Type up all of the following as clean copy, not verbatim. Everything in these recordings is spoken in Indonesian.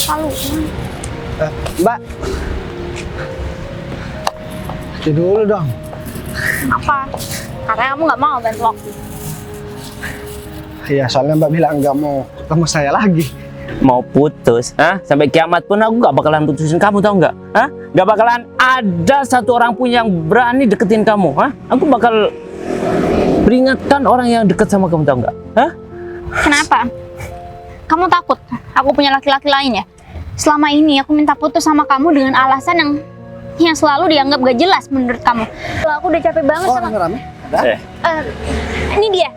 Lalu, Mbak, itu dulu dong. apa? Katanya kamu nggak mau bantu aku. Iya, soalnya Mbak bilang nggak mau ketemu saya lagi. Mau putus, sampai kiamat pun aku gak bakalan putusin kamu, tau nggak? Gak bakalan ada satu orang pun yang berani deketin kamu, Aku bakal peringatkan orang yang deket sama kamu, tau nggak? Kenapa? Kamu takut aku punya laki-laki lain ya? Selama ini aku minta putus sama kamu dengan alasan yang selalu dianggap gak jelas menurut kamu. Kalau aku udah capek banget sama... rame? Ada? Ini dia.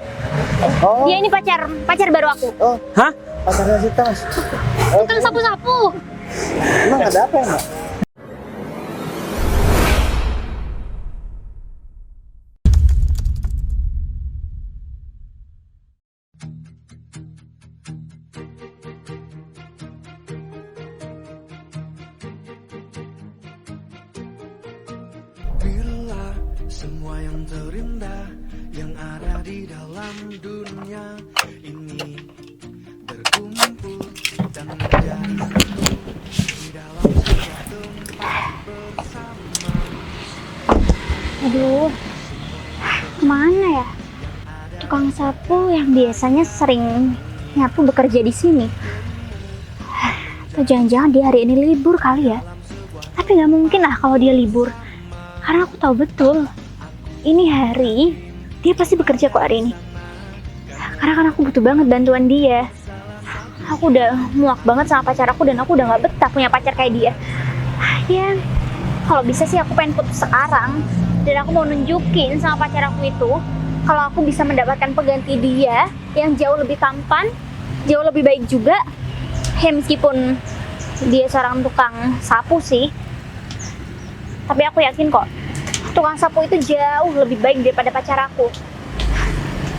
Oh. Dia ini pacar baru aku. Oh, pacarnya Sita, Mas. Tukang sapu-sapu. Emang ada apa ya, Mbak? Bila semua yang terindah yang ada di dalam dunia ini berkumpul dan menjadi satu di dalam sebuah tempat bersama. Aduh, kemana ya? Tukang sapu yang biasanya sering nyapu bekerja di sini. Atau jangan-jangan dia hari ini libur kali ya? Tapi nggak mungkin lah kalau dia libur. Karena aku tahu betul, ini hari dia pasti bekerja kok hari ini. Karena kan aku butuh banget bantuan dia. Aku udah muak banget sama pacar aku dan aku udah nggak betah punya pacar kayak dia. Ya, kalau bisa sih aku pengen putus sekarang. Dan aku mau nunjukin sama pacar aku itu kalau aku bisa mendapatkan pengganti dia yang jauh lebih tampan, jauh lebih baik juga. Ya meskipun dia seorang tukang sapu sih, tapi aku yakin kok tukang sapu itu jauh lebih baik daripada pacar aku.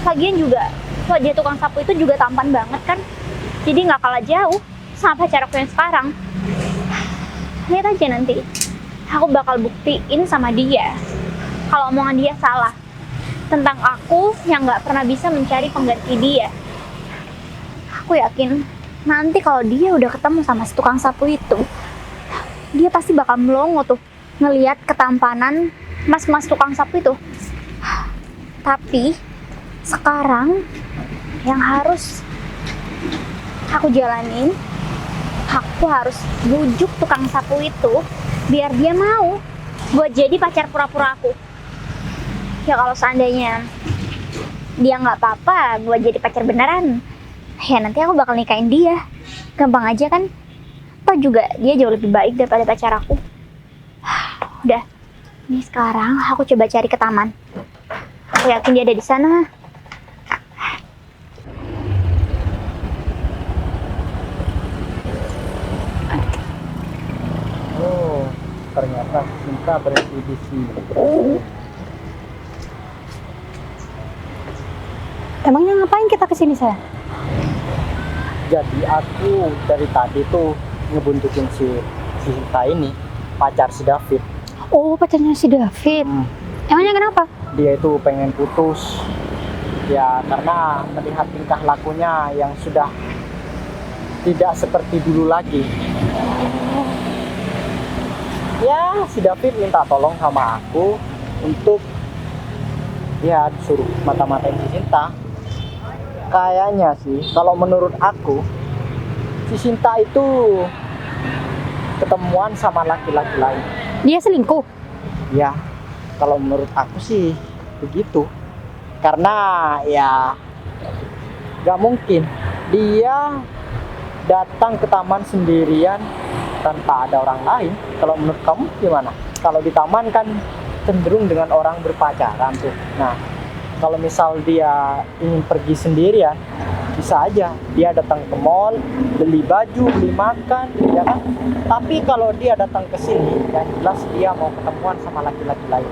Lagian juga wajah tukang sapu itu juga tampan banget kan, jadi nggak kalah jauh sama pacar aku yang sekarang. Lihat aja nanti, aku bakal buktiin sama dia kalau omongan dia salah tentang aku yang nggak pernah bisa mencari pengganti dia. Aku yakin nanti kalau dia udah ketemu sama si tukang sapu itu, dia pasti bakal melongo tuh ngelihat ketampanan mas-mas tukang sapu itu. Tapi sekarang yang harus aku jalanin, aku harus bujuk tukang sapu itu biar dia mau buat jadi pacar pura-pura aku. Ya kalau seandainya dia nggak apa-apa buat jadi pacar beneran, ya nanti aku bakal nikahin dia. Gampang aja kan? Toh juga dia jauh lebih baik daripada pacar aku. Udah, ini sekarang aku coba cari ke taman. Aku yakin dia ada di sana. Oh, ternyata Cinta berhenti di sini. Emangnya ngapain kita kesini saya? Jadi aku dari tadi tuh ngebuntutin si Cinta ini, pacar si David. Oh, pacarnya si David. Emangnya kenapa? Dia itu pengen putus. Ya karena melihat tingkah lakunya yang sudah tidak seperti dulu lagi. Ya, si David minta tolong sama aku untuk ya suruh mata-matain si Cinta. Kayaknya sih, kalau menurut aku, si Cinta itu ketemuan sama laki-laki lain. Dia selingkuh? Ya, kalau menurut aku sih begitu. Karena ya gak mungkin dia datang ke taman sendirian tanpa ada orang lain. Kalau menurut kamu gimana? Kalau di taman kan cenderung dengan orang berpacaran tuh. Nah, kalau misal dia ingin pergi sendirian, bisa aja dia datang ke mall, beli baju, beli makan, ya kan? Tapi kalau dia datang ke sini, yang jelas dia mau ketemuan sama laki-laki lain.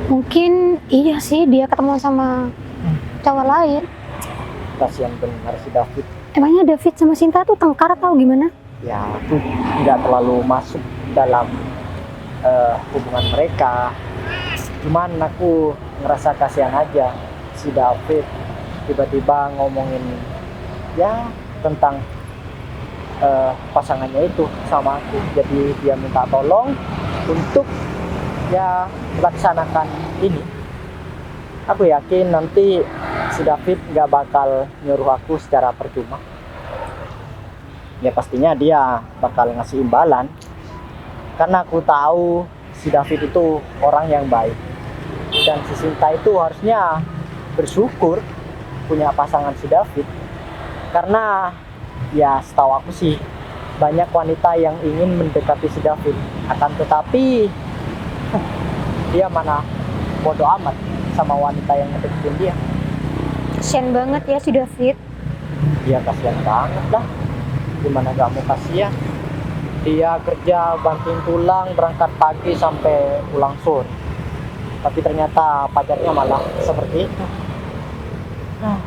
Mungkin iya sih dia ketemu sama cowok lain. Kasihan benar si David. Emangnya David sama Cinta tuh tengkar atau gimana? Ya, aku nggak terlalu masuk dalam hubungan mereka. Cuman aku ngerasa kasihan aja si David tiba-tiba ngomongin ya tentang pasangannya itu sama aku. Jadi dia minta tolong untuk ya melaksanakan ini. Aku yakin nanti si David nggak bakal nyuruh aku secara percuma. Ya pastinya dia bakal ngasih imbalan. Karena aku tahu si David itu orang yang baik. Dan si Sinta itu harusnya bersyukur punya pasangan si David. Karena ya setahu aku sih banyak wanita yang ingin mendekati si David. Akan tetapi dia mana bodoh amat sama wanita yang ngedeketin dia. Kasian banget ya si David. Dia kasihan banget lah. Gimana gak mau kasihan? Dia kerja banting tulang, berangkat pagi sampai pulang sore. Tapi ternyata pacarnya malah seperti itu. Nah,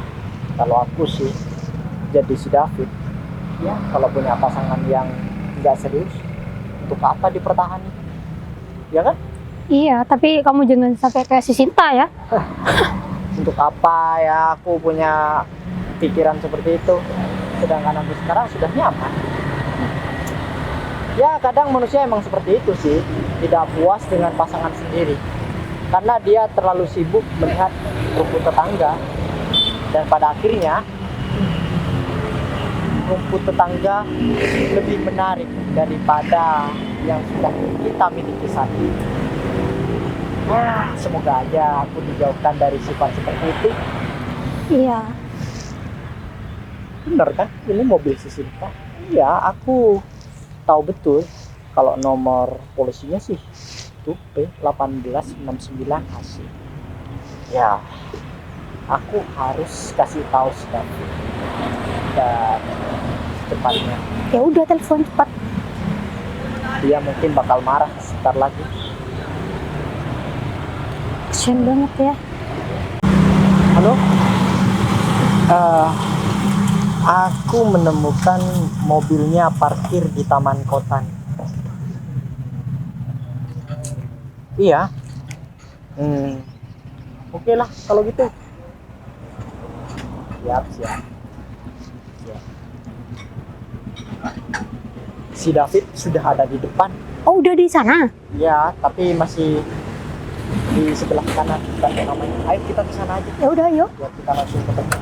kalau aku sih jadi si David, ya kalau punya pasangan yang nggak serius, untuk apa dipertahani? Ya kan? Iya, tapi kamu jangan sampai kayak si Sinta ya. Untuk apa ya aku punya pikiran seperti itu, sedangkan aku sekarang sudah nyaman. Ya kadang manusia emang seperti itu sih, tidak puas dengan pasangan sendiri karena dia terlalu sibuk melihat rumput tetangga, dan pada akhirnya rumput tetangga lebih menarik daripada yang sudah kita miliki saat ini. Semoga aja aku dijauhkan dari sifat seperti itu. Iya. Bener kan? Ini mobil si Sinta. Iya, aku tahu betul kalau nomor polisinya sih itu P1869 hasil. Ya, aku harus kasih tahu si David dan secepatnya. Ya udah, telepon cepat. Dia mungkin bakal marah sebentar lagi. Kasian banget ya. Halo? Aku menemukan mobilnya parkir di taman kota. Iya. Oke lah kalau gitu. Siap. Si David sudah ada di depan. Oh, udah di sana? Ya, tapi masih di sebelah kanan, bukan namanya. Ayo kita ke sana aja. Ya udah, yuk. Biar kita langsung ketemu.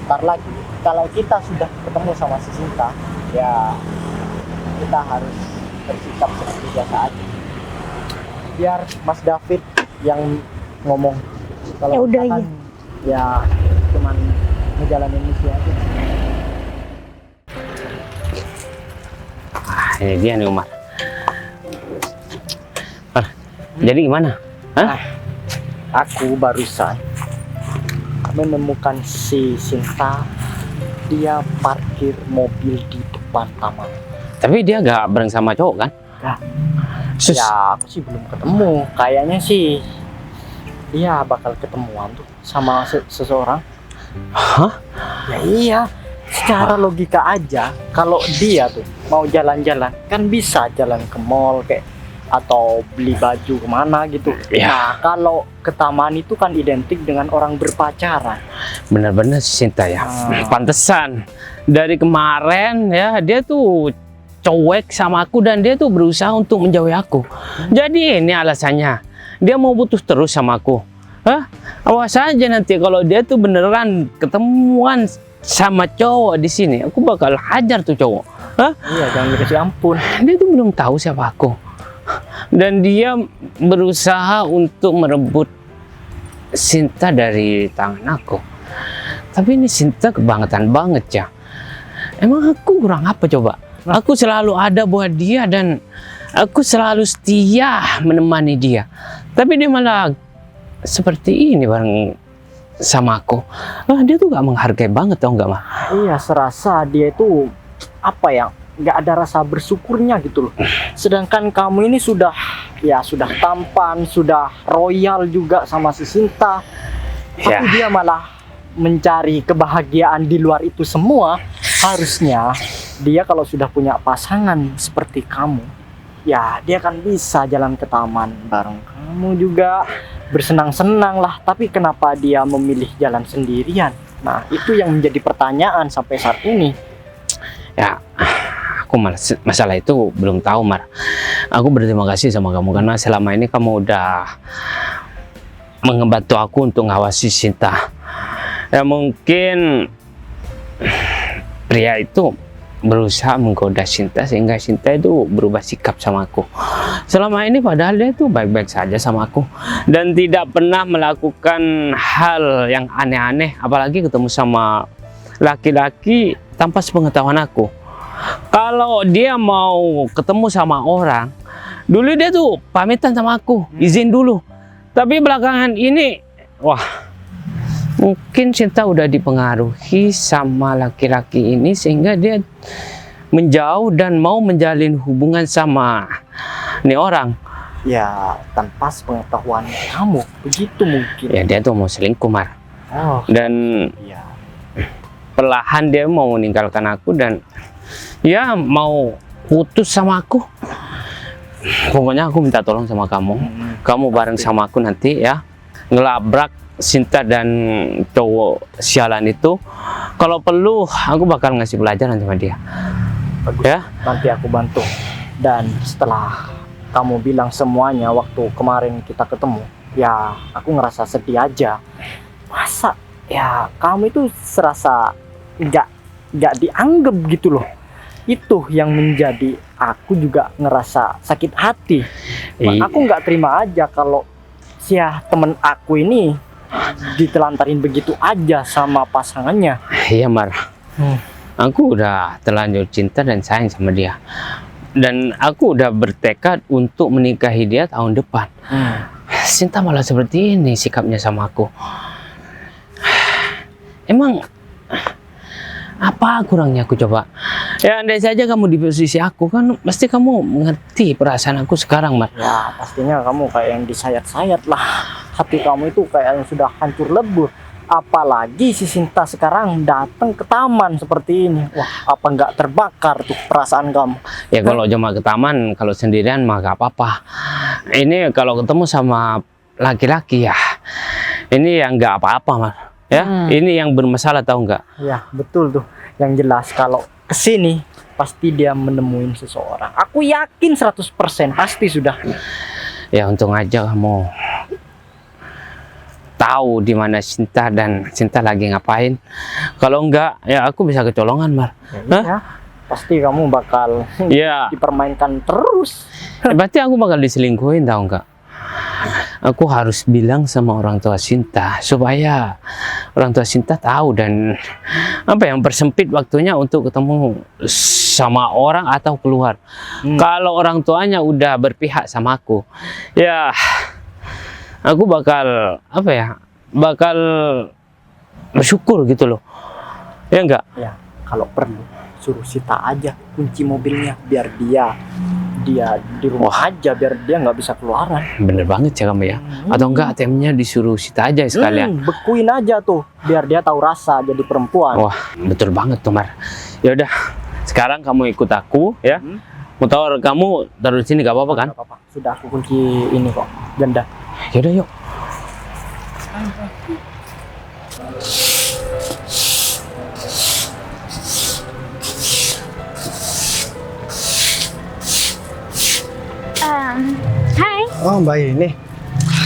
Ntar lagi, kalau kita sudah ketemu sama si Sinta, ya kita harus bersikap seperti biasa aja. Biar Mas David yang ngomong. Kalau Ya udah, kita kan, ya cuman ngejalanin misi aja. Ini dia nih Umar. Jadi gimana? Hah? Aku barusan menemukan si Sinta. Dia parkir mobil di depan taman. Tapi dia gak bareng sama cowok kan? Nah, Sus. ya aku sih belum ketemu. Kayaknya sih dia bakal ketemuan tuh sama seseorang. Hah? Ya iya, secara logika aja kalau dia tuh mau jalan-jalan kan bisa jalan ke mall kayak atau beli baju kemana gitu. Ya. Nah kalau ke taman itu kan identik dengan orang berpacaran. Bener-bener Sinta ya. Pantesan dari kemarin ya dia tuh cuek sama aku dan dia tuh berusaha untuk menjauhi aku. Jadi ini alasannya. Dia mau putus terus sama aku. Hah? Awas aja nanti kalau dia tuh beneran ketemuan sama cowok di sini, aku bakal hajar tuh cowok. Hah? Iya, jangan dikasih ampun. Dia tuh belum tahu siapa aku. Dan dia berusaha untuk merebut Sinta dari tangan aku. Tapi ini Sinta kebangetan banget ya. Emang aku kurang apa coba? Aku selalu ada buat dia dan aku selalu setia menemani dia. Tapi dia malah seperti ini bareng sama aku. Dia tuh gak menghargai banget, tau gak mah? Iya, serasa dia itu apa ya, nggak ada rasa bersyukurnya gitu loh. Sedangkan kamu ini sudah tampan, sudah royal juga sama si Sinta. Tapi dia malah mencari kebahagiaan di luar itu semua. Harusnya dia kalau sudah punya pasangan seperti kamu, ya dia kan bisa jalan ke taman bareng kamu juga, bersenang-senang lah. Tapi kenapa dia memilih jalan sendirian? Nah itu yang menjadi pertanyaan sampai saat ini. Ya, aku masalah itu belum tahu, Mar. Aku berterima kasih sama kamu karena selama ini kamu udah membantu aku untuk ngawasi Sinta. Ya mungkin pria itu berusaha menggoda Sinta sehingga Sinta itu berubah sikap sama aku. Selama ini padahal dia itu baik-baik saja sama aku dan tidak pernah melakukan hal yang aneh-aneh, apalagi ketemu sama laki-laki tanpa sepengetahuan aku. Kalau dia mau ketemu sama orang, dulu dia tuh pamitan sama aku, izin dulu. Tapi belakangan ini, wah, mungkin Sinta udah dipengaruhi sama laki-laki ini sehingga dia menjauh dan mau menjalin hubungan sama nih orang. Ya, tanpa sepengetahuan kamu, begitu mungkin. Ya dia tuh mau selingkuh, Mar. Oh, Dan iya. perlahan dia mau meninggalkan aku dan ya mau putus sama aku. Pokoknya aku minta tolong sama kamu. Kamu bareng sama aku nanti ya, ngelabrak Sinta dan cowok sialan itu. Kalau perlu aku bakal ngasih pelajaran sama dia. Bagus. Ya, Nanti aku bantu. Dan setelah kamu bilang semuanya waktu kemarin kita ketemu, ya aku ngerasa sedih aja. Masa ya kamu itu serasa nggak dianggap gitu loh. Itu yang menjadi aku juga ngerasa sakit hati. Aku nggak terima aja kalau temen aku ini ditelantarin begitu aja sama pasangannya. iya Mar. Aku udah terlanjur cinta dan sayang sama dia. Dan aku udah bertekad untuk menikahi dia tahun depan. Sinta malah seperti ini sikapnya sama aku. Emang apa kurangnya aku coba? Ya andai saja kamu di posisi aku kan pasti kamu mengerti perasaan aku sekarang, Mar. Ya pastinya kamu kayak yang disayat-sayat lah. Hati kamu itu kayak yang sudah hancur lebur. Apalagi si Sinta sekarang datang ke taman seperti ini. Wah, apa nggak terbakar tuh perasaan kamu? Ya kalau cuma ke taman, kalau sendirian mah gak apa-apa. Ini kalau ketemu sama laki-laki ya, ini yang nggak apa-apa, Mar. Ya, ini yang bermasalah tahu nggak? Ya betul tuh. Yang jelas kalau kesini pasti dia menemuin seseorang. Aku yakin 100% pasti sudah. Ya untung aja kamu tahu di mana Sinta dan Sinta lagi ngapain. Kalau enggak, ya aku bisa kecolongan, Mar. Ya, pasti kamu bakal Ya, dipermainkan terus. berarti aku bakal diselingkuhin tahu nggak? Aku harus bilang sama orang tua Sinta supaya orang tua Sinta tahu dan apa yang persempit waktunya untuk ketemu sama orang atau keluar. Kalau orang tuanya udah berpihak sama aku, ya aku bakal apa ya? Bakal bersyukur gitu loh. Ya enggak? Ya, kalau perlu suruh Sita aja kunci mobilnya biar dia di rumah aja biar dia nggak bisa keluaran. Bener banget ya kamu ya. Atau enggak ATM-nya disuruh Sita aja sekalian. Bekuin aja tuh biar dia tahu rasa jadi perempuan. Wah, betul banget tuh, Mar. Ya udah, sekarang kamu ikut aku ya. Motor kamu taruh di sini gak apa-apa kan? Nggak apa-apa. Sudah aku kunci ini kok, ganda. Ya udah yuk. Hai, Oh Mbak ini,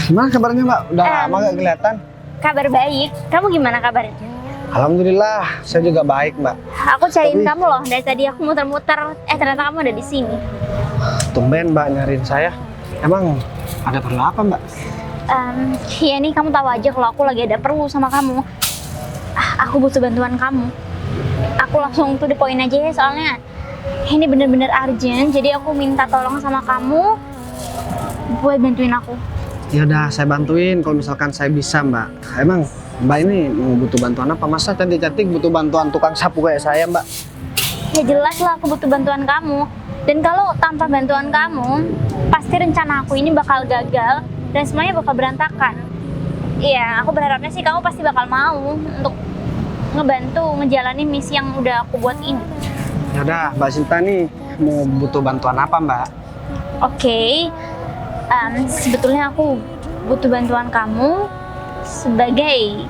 gimana kabarnya Mbak? Udah lama gak kelihatan? kabar baik. Kamu gimana kabarnya? Alhamdulillah, saya juga baik Mbak. Aku cariin Tapi- kamu loh dari tadi. Aku muter-muter. Ternyata kamu ada di sini. Tumben Mbak nyariin saya. Emang ada perlu apa Mbak? Ya nih kamu tahu aja kalau aku lagi ada perlu sama kamu. Aku butuh bantuan kamu. Aku langsung to the point aja ya soalnya ini bener-bener urgent. Jadi aku minta tolong sama kamu buat bantuin aku. Ya udah saya bantuin kalau misalkan saya bisa Mbak. Emang Mbak ini mau butuh bantuan apa? Masa cantik-cantik butuh bantuan tukang sapu kayak saya Mbak? Ya jelas lah aku butuh bantuan kamu. Dan kalau tanpa bantuan kamu, pasti rencana aku ini bakal gagal dan semuanya bakal berantakan. Iya, aku berharapnya sih kamu pasti bakal mau untuk ngebantu ngejalanin misi yang udah aku buat ini. Ya udah Mbak Sinta nih mau butuh bantuan apa Mbak? Oke, sebetulnya aku butuh bantuan kamu sebagai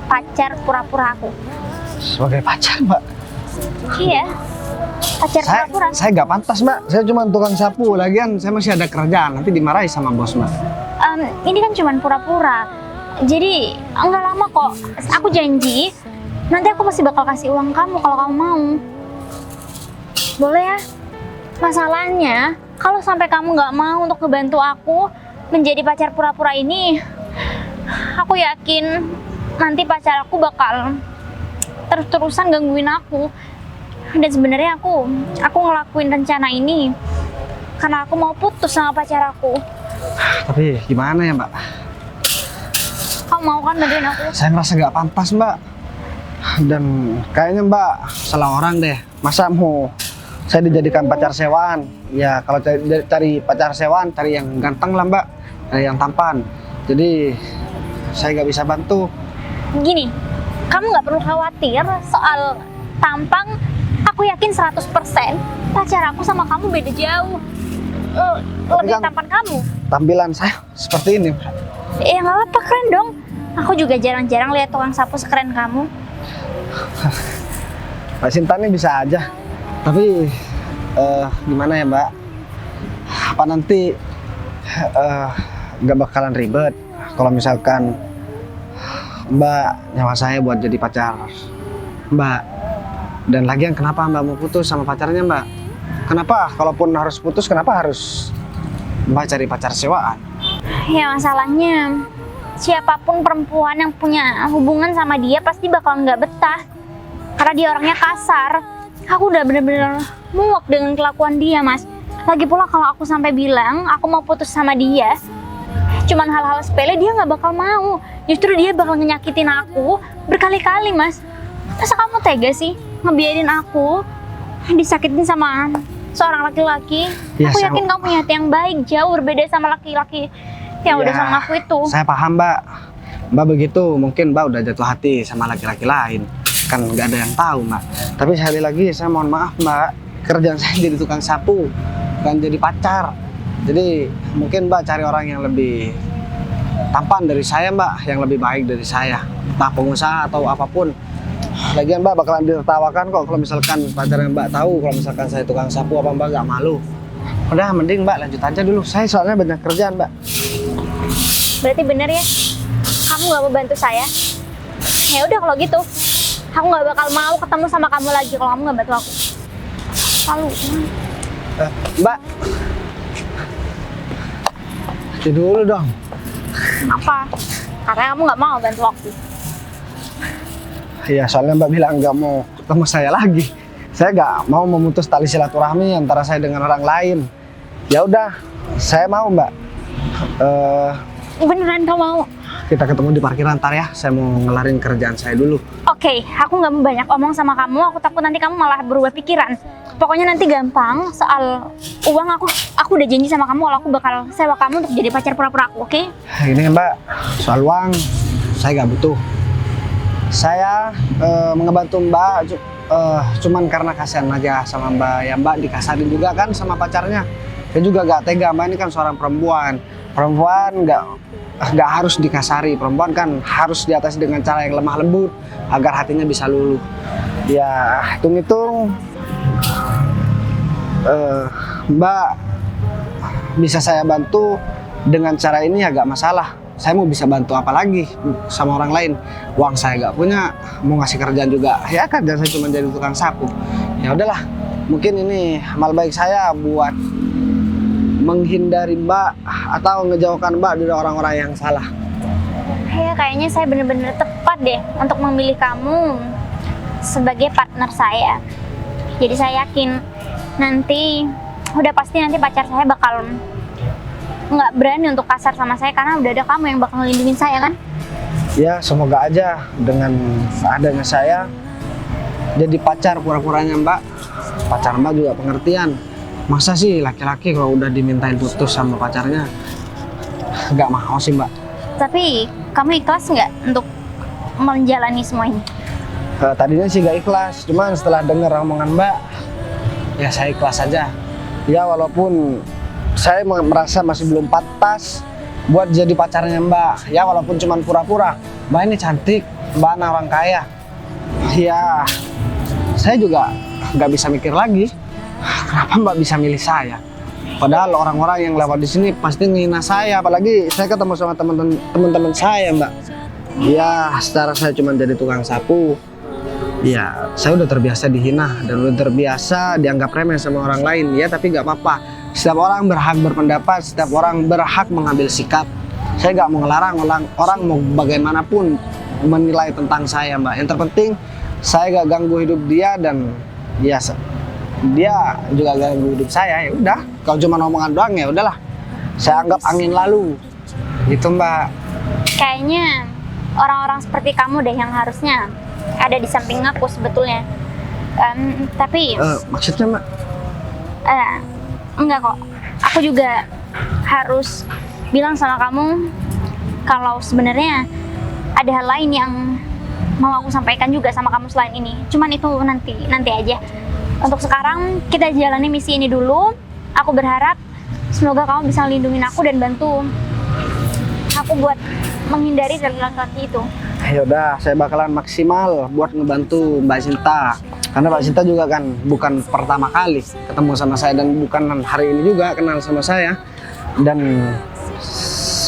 pacar pura-pura aku. Sebagai pacar Mbak? Iya, pacar pura-pura. Saya nggak pantas mbak, saya cuma tukang sapu, lagian saya masih ada kerjaan, nanti dimarahi sama bos mbak. Ini kan cuma pura-pura. Jadi nggak lama kok. Aku janji nanti aku pasti bakal kasih uang kamu kalau kamu mau. Boleh ya? Masalahnya kalau sampai kamu nggak mau untuk ngebantu aku menjadi pacar pura-pura ini, aku yakin nanti pacar aku bakal terus-terusan gangguin aku. Dan sebenarnya aku ngelakuin rencana ini karena aku mau putus sama pacar aku. Tapi gimana ya mbak? Kamu mau kan bantuin aku? Saya merasa nggak pantas mbak. Dan kayaknya mbak salah orang deh. Masa mau saya dijadikan pacar sewaan? Ya kalau cari pacar sewaan, cari yang ganteng lah mbak, cari yang tampan. Jadi saya nggak bisa bantu. Gini, kamu nggak perlu khawatir soal tampang. Aku yakin 100% pacar aku sama kamu beda jauh. Lebih kan tampan kamu. Tampilan saya seperti ini. Ya nggak apa-apa, keren dong. Aku juga jarang-jarang lihat tukang sapu sekeren kamu. Mbak Sinta ini bisa aja. Tapi gimana ya mbak? Apa nanti nggak bakalan ribet kalau misalkan mbak nyawa saya buat jadi pacar mbak? Dan lagian kenapa mbak mau putus sama pacarnya mbak? Kenapa kalaupun harus putus, kenapa harus mbak cari pacar sewaan? Ya masalahnya siapapun perempuan yang punya hubungan sama dia pasti bakal nggak betah karena dia orangnya kasar. Aku udah bener-bener muak dengan kelakuan dia, Mas. Lagi pula kalau aku sampai bilang aku mau putus sama dia, cuman hal-hal sepele, dia nggak bakal mau. Justru dia bakal nyakitin aku berkali-kali, Mas. Masa kamu tega sih ngebiarin aku disakitin sama seorang laki-laki? Ya, Aku yakin kamu punya hati yang baik, jauh berbeda sama laki-laki yang udah sama aku itu. Saya paham mbak. Mbak begitu, mungkin mbak udah jatuh hati sama laki-laki lain. Kan nggak ada yang tahu mbak. Tapi sekali lagi saya mohon maaf mbak, kerjaan saya jadi tukang sapu, bukan jadi pacar. Jadi mungkin mbak cari orang yang lebih tampan dari saya mbak, yang lebih baik dari saya, entah pengusaha atau apapun. Lagian mbak bakalan ditertawakan kok kalau misalkan pacarnya mbak tahu kalau misalkan saya tukang sapu. Apa mbak nggak malu? Udah mending mbak lanjut aja dulu, saya soalnya banyak kerjaan mbak. Berarti bener ya, kamu nggak mau bantu saya? Ya udah kalau gitu, aku nggak bakal mau ketemu sama kamu lagi kalau kamu nggak bantu aku. Lalu, Mbak, tidur dulu dong. kenapa? Karena kamu nggak mau bantu aku. Iya, soalnya mbak bilang nggak mau ketemu saya lagi. Saya nggak mau memutus tali silaturahmi antara saya dengan orang lain. Ya udah, saya mau mbak. Beneran kamu mau? Kita ketemu di parkiran ntar ya. Saya mau ngelarin kerjaan saya dulu. Oke, aku nggak mau banyak omong sama kamu. Aku takut nanti kamu malah berubah pikiran. Pokoknya nanti gampang soal uang. Aku udah janji sama kamu kalau aku bakal sewa kamu untuk jadi pacar pura-pura aku, oke? Ini mbak, soal uang saya nggak butuh. Saya ngebantu mbak cuman karena kasihan aja sama mbak. Ya mbak dikasarin juga kan sama pacarnya. Dia juga gak tega, mbak ini kan seorang perempuan. Perempuan nggak harus dikasari. Perempuan kan harus diatasi dengan cara yang lemah lembut agar hatinya bisa luluh. Ya hitung-hitung mbak bisa saya bantu dengan cara ini agak masalah. Saya mau bisa bantu apa lagi sama orang lain? Uang saya nggak punya, mau ngasih kerjaan juga ya kerjaan saya cuma jadi tukang sapu. Ya udahlah, mungkin ini amal baik saya buat menghindari mbak atau ngejauhkan mbak dari orang-orang yang salah. Ya kayaknya saya bener-bener tepat deh untuk memilih kamu sebagai partner saya. Jadi saya yakin nanti pacar saya bakal nggak berani untuk kasar sama saya karena udah ada kamu yang bakal ngelindungin saya kan? Ya semoga aja dengan adanya saya jadi pacar pura-puranya mbak. Pacar mbak juga pengertian. Masa sih laki-laki kalau udah dimintain putus sama pacarnya nggak mau sih mbak. Tapi kamu ikhlas nggak untuk menjalani semua ini? Tadinya sih nggak ikhlas, cuman setelah dengar omongan mbak ya saya ikhlas aja. Ya walaupun saya merasa masih belum pantas buat jadi pacarnya mbak. Ya walaupun cuma pura-pura. Mbak ini cantik, mbak anak orang kaya. Ya saya juga nggak bisa mikir lagi. Kenapa Mbak bisa milih saya? Padahal orang-orang yang lewat di sini pasti ngehina saya, apalagi saya ketemu sama teman-teman saya, Mbak. Ya, secara saya cuma jadi tukang sapu. Ya, saya udah terbiasa dihina dan udah terbiasa dianggap remeh sama orang lain. Ya, tapi nggak apa-apa. Setiap orang berhak berpendapat, setiap orang berhak mengambil sikap. Saya nggak mau ngelarang orang mau bagaimanapun menilai tentang saya, Mbak. Yang terpenting saya nggak ganggu hidup dia dan ya dia juga ganggu hidup saya. Ya udah, kalau cuma omongan doang ya udahlah. Saya anggap angin lalu. Gitu, Mbak. Kayaknya orang-orang seperti kamu deh yang harusnya ada di samping aku sebetulnya. Tapi Maksudnya, Mbak? enggak kok. Aku juga harus bilang sama kamu kalau sebenarnya ada hal lain yang mau aku sampaikan juga sama kamu selain ini. Cuman itu nanti aja. Untuk sekarang kita jalani misi ini dulu. Aku berharap semoga kamu bisa lindungin aku dan bantu aku buat menghindari dari laki-laki itu. Ya udah, saya bakalan maksimal buat ngebantu Mbak Sinta. Karena Mbak Sinta juga kan bukan pertama kali ketemu sama saya dan bukan hari ini juga kenal sama saya. Dan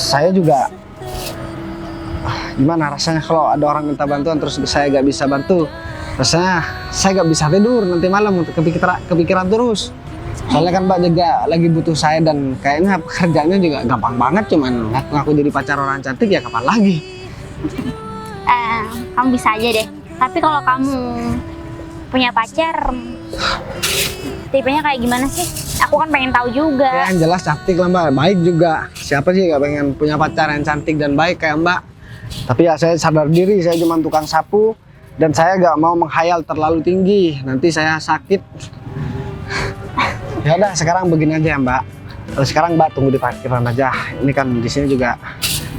saya juga gimana rasanya kalau ada orang minta bantuan terus saya gak bisa bantu. Rasanya saya gak bisa tidur nanti malam untuk kepikiran terus. Soalnya kan Mbak juga lagi butuh saya dan kayaknya pekerjaannya juga gampang banget, cuman ngaku jadi pacar orang cantik ya kapan lagi. Kamu bisa aja deh. Tapi kalau kamu punya pacar, tipenya kayak gimana sih? Aku kan pengen tahu juga. Ya, yang jelas cantik lah Mbak, baik juga. Siapa sih gak pengen punya pacar yang cantik dan baik kayak Mbak? Tapi ya saya sadar diri, saya cuma tukang sapu dan saya gak mau menghayal terlalu tinggi. Nanti saya sakit. Ya udah, sekarang begini aja ya Mbak. Sekarang Mbak tunggu di parkiran aja. Ini kan di sini juga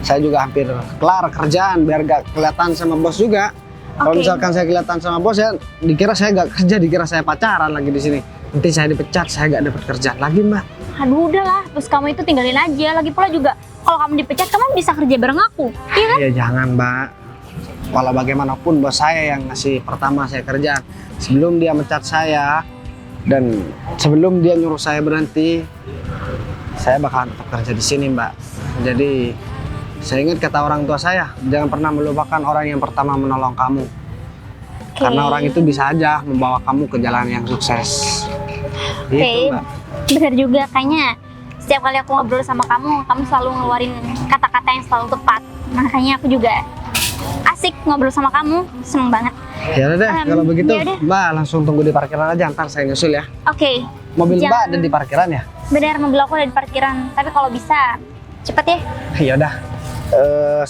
saya juga hampir kelar kerjaan biar gak kelihatan sama bos juga. Kalau misalkan saya kelihatan sama bos ya dikira saya gak kerja, dikira saya pacaran lagi di sini. Nanti saya dipecat, saya gak dapat kerjaan lagi Mbak. Aduh udahlah, bos kamu itu tinggalin aja. Lagi pula juga kalau kamu dipecat kamu bisa kerja bareng aku, iya kan? Ya jangan Mbak. Walau bagaimanapun bos saya yang ngasih pertama saya kerja. Sebelum dia mecat saya dan sebelum dia nyuruh saya berhenti, saya bakalan tetap kerja di sini Mbak. Jadi saya ingat kata orang tua saya, jangan pernah melupakan orang yang pertama menolong kamu. Karena orang itu bisa aja membawa kamu ke jalan yang sukses. Gitu, Mbak. Benar juga, kayaknya setiap kali aku ngobrol sama kamu selalu ngeluarin kata-kata yang selalu tepat. Makanya aku juga asik ngobrol sama kamu, seneng banget. Ya udah deh, kalau begitu yaudah. Mbak langsung tunggu di parkiran aja, ntar saya nyusul ya. Oke. Mobil Mbak ada di parkiran ya? Benar, mobil aku ada di parkiran. Tapi kalau bisa cepet ya. Ya udah.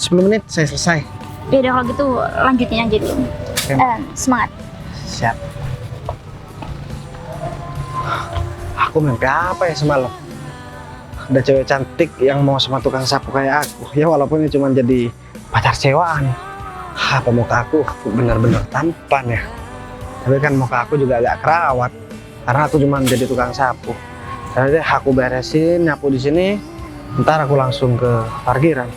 10 menit saya selesai. Ya udah kalau gitu lanjutin aja dulu. Oke. Semangat. Siap. Aku mimpi apa ya semalam? Ada cewek cantik yang mau sama tukang sapu kayak aku. Ya walaupun ini cuma jadi pacar sewaan. Apa muka aku benar-benar tampan ya? Tapi kan muka aku juga agak kerawat. Karena aku cuma jadi tukang sapu. Jadi aku beresin, nyapu di sini. Ntar aku langsung ke parkiran.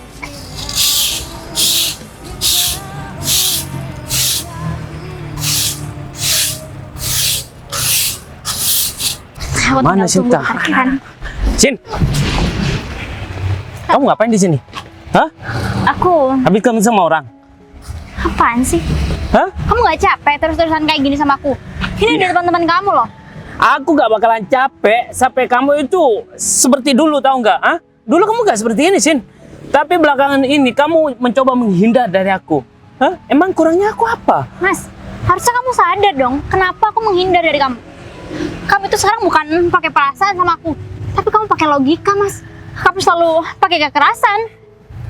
Mana Sinta? Sin, kamu ngapain di sini? Hah? Aku. Habis ketemu sama orang? Apaan sih? Hah? Kamu gak capek terus-terusan kayak gini sama aku? Ini dari teman-teman kamu loh. Aku gak bakalan capek sampai kamu itu seperti dulu, tahu nggak? Hah? Dulu kamu gak seperti ini, Sin. Tapi belakangan ini kamu mencoba menghindar dari aku. Hah? Emang kurangnya aku apa? Mas, harusnya kamu sadar dong kenapa aku menghindar dari kamu. Kamu itu sekarang bukan pakai perasaan sama aku, tapi kamu pakai logika, Mas. Kamu selalu pakai kekerasan.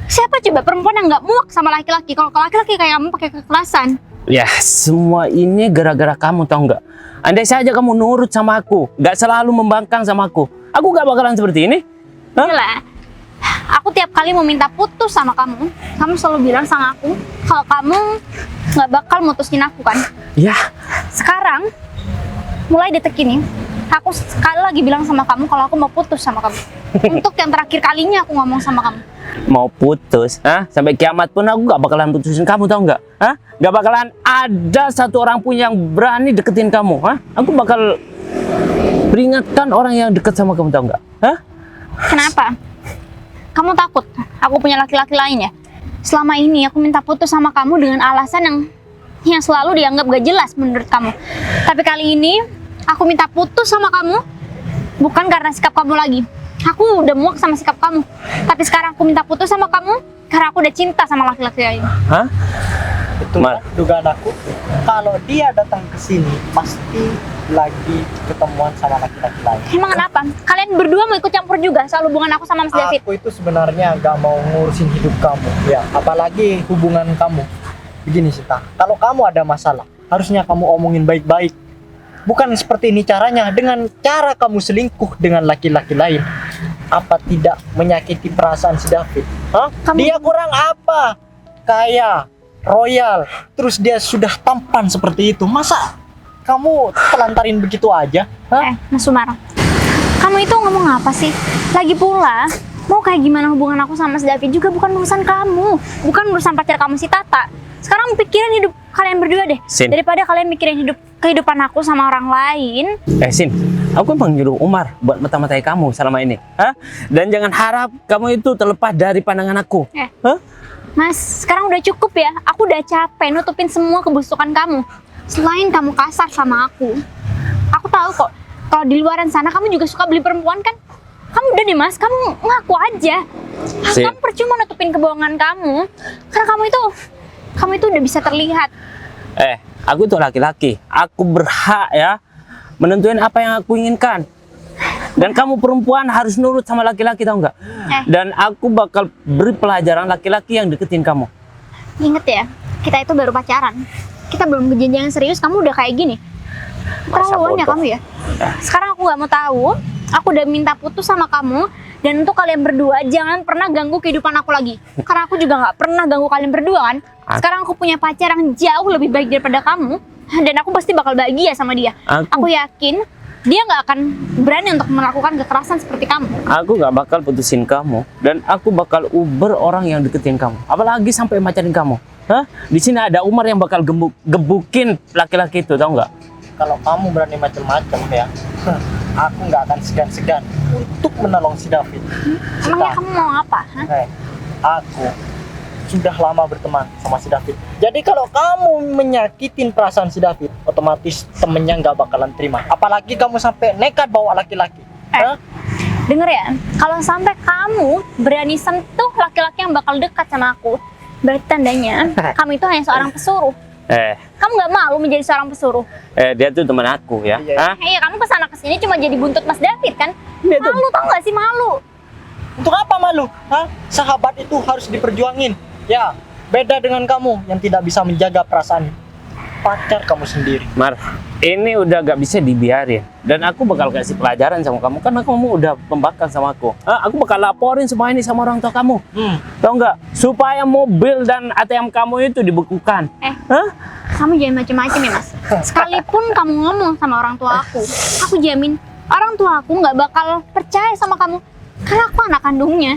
Siapa coba perempuan yang nggak muak sama laki-laki? Kalau laki-laki kayak kamu pakai kekerasan. Ya, semua ini gara-gara kamu, tahu nggak? Andai saja kamu nurut sama aku, nggak selalu membangkang sama aku nggak bakalan seperti ini. Hah? Gila. Aku tiap kali mau minta putus sama kamu selalu bilang sama aku kalau kamu nggak bakal mutusin aku kan? Ya. Sekarang, mulai detik ini, Aku sekali lagi bilang sama kamu kalau aku mau putus sama kamu. Untuk yang terakhir kalinya aku ngomong sama kamu. Mau putus, sampai kiamat pun aku gak bakalan putusin kamu, tau nggak? Gak bakalan ada satu orang pun yang berani deketin kamu. Aku bakal peringatkan orang yang deket sama kamu, tau nggak? Kenapa? Kamu takut aku punya laki-laki lain ya? Selama ini aku minta putus sama kamu dengan alasan yang selalu dianggap gak jelas menurut kamu. Tapi kali ini aku minta putus sama kamu bukan karena sikap kamu lagi. Aku udah muak sama sikap kamu. Tapi sekarang aku minta putus sama kamu karena aku udah cinta sama laki-laki lain. Itu kan dugaan aku. Kalau dia datang ke sini pasti lagi ketemuan sama laki-laki lain. Emang kenapa? Kalian berdua mau ikut campur juga soal hubungan aku sama Mas David? Aku itu sebenarnya gak mau ngurusin hidup kamu, ya. Apalagi hubungan kamu. Begini Sinta, kalau kamu ada masalah, harusnya kamu omongin baik-baik. Bukan seperti ini caranya, dengan cara kamu selingkuh dengan laki-laki lain. Apa tidak menyakiti perasaan si David? Dia kurang apa? Kaya, royal, terus dia sudah tampan seperti itu. Masa kamu telantarin begitu aja? Mas Sumar, kamu itu ngomong apa sih? Lagi pula, mau kayak gimana hubungan aku sama Mas David juga bukan urusan kamu. Bukan urusan pacar kamu si Tata. Sekarang pikirin hidup kalian berdua deh. Sin. Daripada kalian mikirin kehidupan aku sama orang lain. Sin, aku emang nyuruh Umar buat mata-matai kamu selama ini. Dan jangan harap kamu itu terlepas dari pandangan aku. Mas, sekarang udah cukup ya. Aku udah capek nutupin semua kebusukan kamu. Selain kamu kasar sama aku tahu kok kalau di luaran sana kamu juga suka beli perempuan kan? Kamu udah deh Mas, kamu ngaku aja. Kamu percuma nutupin kebohongan kamu. Karena kamu itu udah bisa terlihat. Aku itu laki-laki. Aku berhak ya menentuin apa yang aku inginkan. Dan kamu perempuan harus nurut sama laki-laki, tau nggak? Dan aku bakal beri pelajaran laki-laki yang deketin kamu. Ingat ya, kita itu baru pacaran. Kita belum kejenjang serius, kamu udah kayak gini. Terlaluan ya kamu ya. Sekarang aku nggak mau tahu. Aku udah minta putus sama kamu. Dan untuk kalian berdua, jangan pernah ganggu kehidupan aku lagi. Karena aku juga nggak pernah ganggu kalian berdua kan. Sekarang aku punya pacar yang jauh lebih baik daripada kamu. Dan aku pasti bakal bahagia sama dia. Aku yakin dia nggak akan berani untuk melakukan kekerasan seperti kamu. Aku nggak bakal putusin kamu. Dan aku bakal uber orang yang deketin kamu. Apalagi sampai macarin kamu. Di sini ada Umar yang bakal gebukin laki-laki itu, tau nggak? Kalau kamu berani macam-macam ya, aku nggak akan segan-segan untuk menolong si David. Emangnya kamu mau apa? Aku sudah lama berteman sama si David. Jadi kalau kamu menyakitin perasaan si David, otomatis temennya nggak bakalan terima. Apalagi kamu sampai nekat bawa laki-laki. Denger ya, kalau sampai kamu berani sentuh laki-laki yang bakal dekat sama aku, berarti tandanya kamu itu hanya seorang pesuruh. Kamu nggak malu menjadi seorang pesuruh? Dia tuh teman aku ya. Iya, kamu kesana kesini cuma jadi buntut Mas David kan? Malu tau nggak sih, malu? Untuk apa malu? Sahabat itu harus diperjuangin. Ya, beda dengan kamu yang tidak bisa menjaga perasaan pacar kamu sendiri. Mar, ini udah gak bisa dibiarin. Dan aku bakal kasih pelajaran sama kamu. Karena kamu udah pembakar sama aku. Aku bakal laporin semua ini sama orang tua kamu. Tahu nggak? Supaya mobil dan ATM kamu itu dibekukan. Kamu jangan macam-macam ya Mas. Sekalipun kamu ngomong sama orang tua aku jamin orang tua aku nggak bakal percaya sama kamu. Karena aku anak kandungnya.